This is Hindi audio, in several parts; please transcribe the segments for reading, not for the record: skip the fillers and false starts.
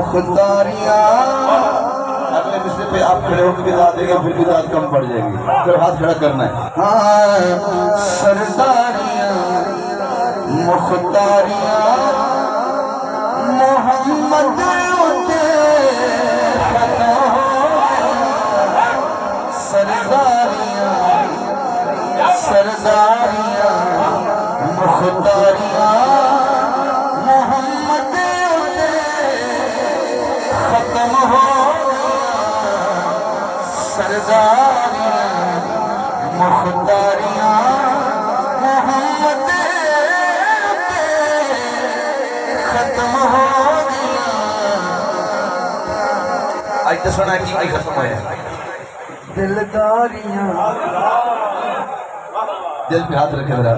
मुख्तारियाँ। अगले मिसरे पे आप खड़े होकर बिदात देंगे, फिर बिदात कम पड़ जाएगी, फिर हाथ खड़ा करना है। हाँ सरदारियाँ मुख्तारियाँ मोहम्मद उते खत्म हो सरदारियाँ सरदारियाँ मुख्तारियाँ मोहम्मद उते खत्म हो सरदारियाँ मुख्तारियाँ मोहम्मद खत्म हो गया। आज तो सुना कि खत्म हो दिलदारियां। दिल पे हाथ रखे मेरा।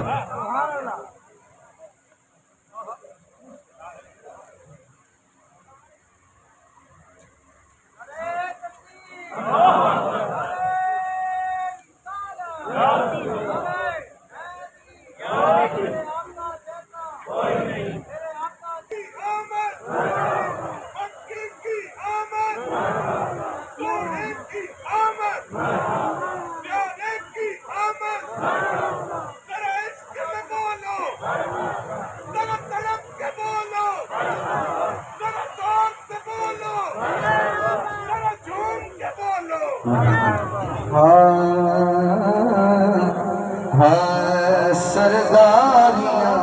सरदारियाँ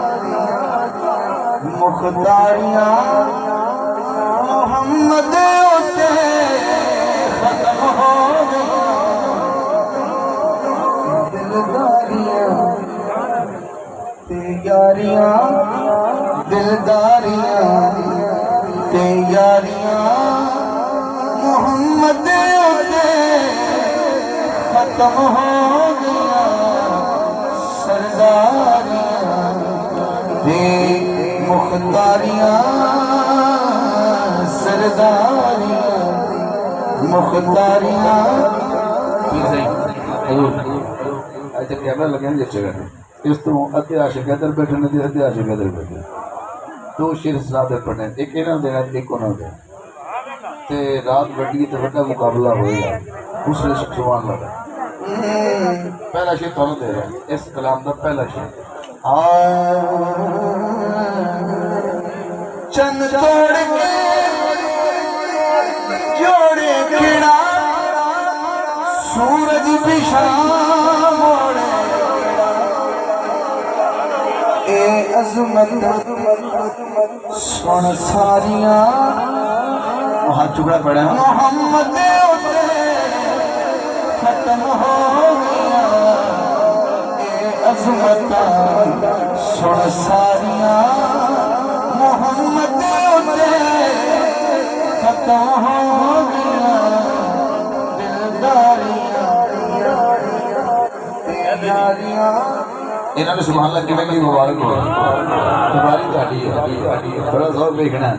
मुख्तारियाँ मोहम्मद उते खत्म हो गया। दिलदारियाँ तैयारियाँ दिलदारियाँ तैयारियाँ मोहम्मद उते खत्म हो गया। सरदारियाँ दे मुख्तारियाँ सरदारियाँ मुख्तारियाँ। अच्छा कैमरा लगे जिस जगह इस तो अद्धे आशिक इधर बैठे ने अद्धे आशिक इधर बैठे। दो शेर सलाह पढ़ने एक इन्होंने देना एक उन्होंने देना ते रात बढ़ी तो बड़ा मुकाबला होएगा। दूसरे सुभान लगा पहला शेर थोड़ा दे रहा है इस कलाम का पहला शेर। चंद तोड़ के जोड़े खिड़ा सूरज पिछा मोड़े ए अजमत सुन सारियां हाथ चुकड़ा पड़ा मोहम्मद खत्म हो गया। ए अजमत सुन सारियां मोहम्मद उते खत्म हो गया। दिलदारियां तैयारियां इन्होंने सुभान अल्लाह किवें की मुबारक हो तुम्हारी ताड़ी है थोड़ा जोर देखना।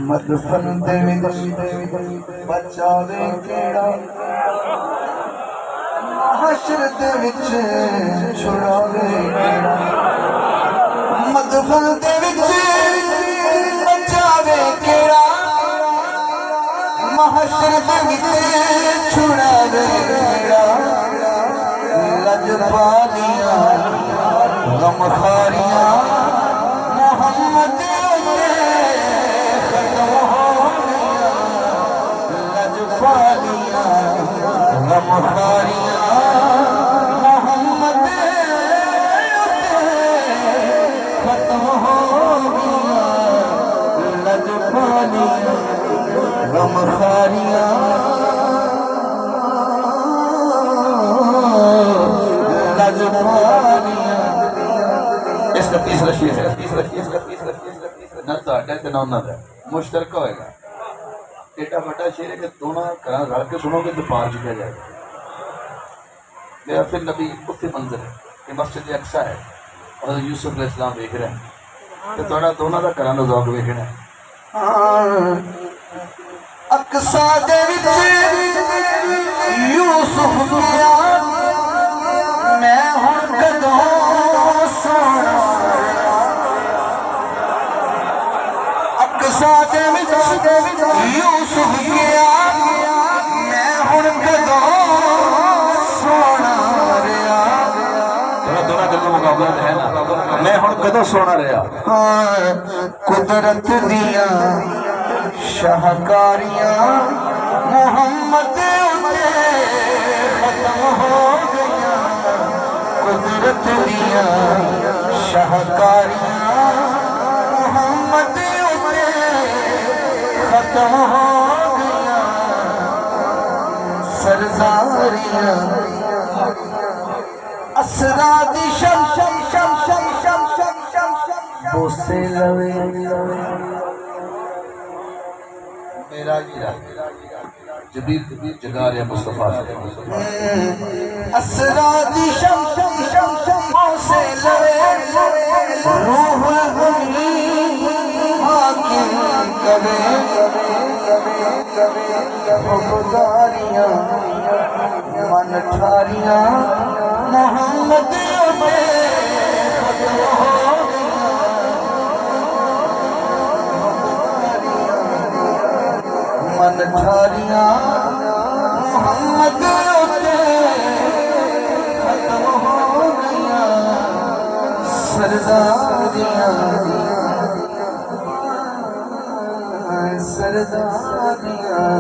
मदफन दे विच बचावे केड़ा हशर दे विच छुड़ावे केड़ा। मदफन दे विच बचावे केड़ा महशर दे विच छुड़ावे केड़ा। लजपालियां गमखारियां मोहम्मद गमखारियाँ मोहम्मद खत्म हो गया। लजपालियाँ गमखारियाँ लजपालियाँ। इसका तीसरा शेर है न तुहाडा ते ना उन्हां दा मुश्तरक होएगा। एडा बड़ा शेर है कि दोनों घर रल के सुनोगे तो पार चुका जाएगा। मेरा फिर नबी उससे मंजर है कि मस्जिद अक्सा है और यूसुफ अलैहिस्सलाम देख रहे हैं तो थोड़ा दोनों का घर का ज़ौक देखना है। अक्सा दे विच यूसुफ गया मैं हुण कदों सोना सादे यूसुफ गया मैं हुण कदों सोना रहा। दोनों गल मुकाबला है ना, मैं हुण कदों सोना रहा। हाँ कुदरत दिया शाहकारियां मोहम्मद उते खत्म हो गया। कुदरत दिया शाहकारियां मोहम्मद उते खत्म हो गया। सरदारियां असरा दी शम शम शम शम शम शम शम शम बोसे लवे मेरा जबीर जगा रहा मुस्तफा असरा दी शम शम शम शम बोसे लवे रूहुल अमीन हाकिम कवे खुदारियां मन ठारियां मोहम्मद में खत्म हो गया। मन ठारियां मोहम्मद में खत्म हो गया। सरदारियां सरदारियां